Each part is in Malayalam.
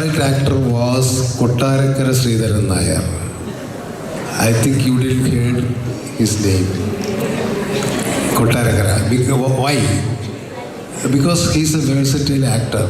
Actor was Kottarakara Sridharan Nayar. I think you didn't hear his name. Kottarakara. Why? Because he's a versatile actor.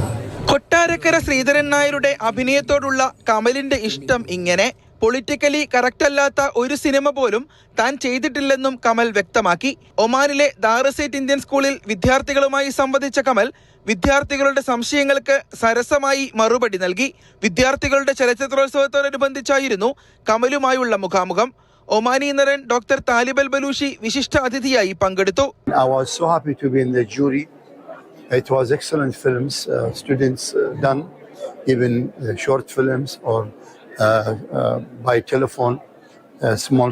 Kottarakkara Sreedharan നായരുടെ അഭിനയത്തോടുള്ള കമലിന്റെ ഇഷ്ടം ഇങ്ങനെ. പൊളിറ്റിക്കലി കറക്റ്റ് അല്ലാത്ത ഒരു സിനിമ പോലും താൻ ചെയ്തിട്ടില്ലെന്നും കമൽ വ്യക്തമാക്കി. ഒമാനിലെ ദാറുസൈറ്റ് ഇന്ത്യൻ സ്കൂളിൽ വിദ്യാർത്ഥികളുമായി സംവദിച്ച കമൽ വിദ്യാർത്ഥികളുടെ സംശയങ്ങൾക്ക് സരസമായി മറുപടി നൽകി. വിദ്യാർത്ഥികളുടെ ചലച്ചിത്രോത്സവത്തോടനുബന്ധിച്ചായിരുന്നു കമലുമായുള്ള മുഖാമുഖം. ഒമാനി നടൻ ഡോക്ടർ താലിബ് അൽ ബലൂഷി വിശിഷ്ട അതിഥിയായി പങ്കെടുത്തു. It was excellent films, students done, even short films or by telephone, small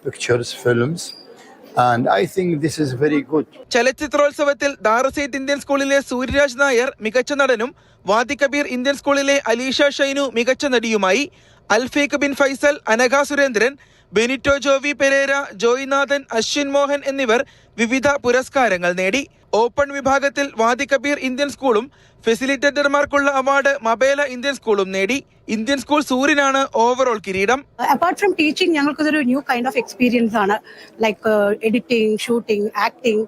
pictures, films. And I think this is very good. ചലച്ചിത്രോത്സവത്തിൽ ദാറുസൈറ്റ് ഇന്ത്യൻ സ്കൂളിലെ സൂര്യരാജ് നായർ മികച്ച നടനും വാദി കബീർ ഇന്ത്യൻ സ്കൂളിലെ അലീഷ ഷൈനു മികച്ച നടിയുമായി. അൽഫീഖ് ബിൻ ഫൈസൽ, അനഘ സുരേന്ദ്രൻ, ബെനിറ്റോ ജോവി പെരേര, ജോയ്നാഥൻ, അശ്വിൻ മോഹൻ എന്നിവർ വിവിധ പുരസ്കാരങ്ങൾ നേടി. ഓപ്പൺ വിഭാഗത്തിൽ വാദി കബീർ ഇന്ത്യൻ സ്കൂളും ഫെസിലിറ്റേറ്റർമാർക്കുള്ള അവാർഡ് മബേല ഇന്ത്യൻ സ്കൂളും നേടി. ഇന്ത്യൻ സ്കൂൾ സൂര്യനാണ് ഓവറോൾ കിരീടം. അപ്പാർട്ട് ഫ്രം ടീച്ചിങ് ഞങ്ങൾക്കൊരു ന്യൂ കൈൻഡ് ഓഫ് എക്സ്പീരിയൻസ് ആണ്, like editing, shooting, acting.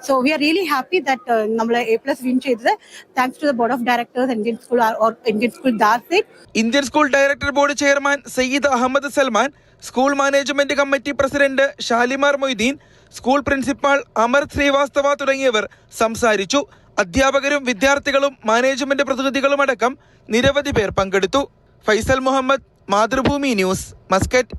So we are really happy that നമ്മൾ A+ വിൻ ചെയ്തത് thanks to the board of directors Indian school or Indian school Darsait. Indian school director board chairman Syed Ahmed Salman, school management committee president Shalimar Moideen, school principal Amar Srivastava തുടങ്ങിയവർ സംസാരിച്ചു. അധ്യാപകരും വിദ്യാർത്ഥികളും മാനേജ്മെന്റ് പ്രതിനിധികളുമടക്കം നിരവധി പേർ പങ്കെടുത്തു. Faisal Muhammad, Mathrubhumi news, Muscat.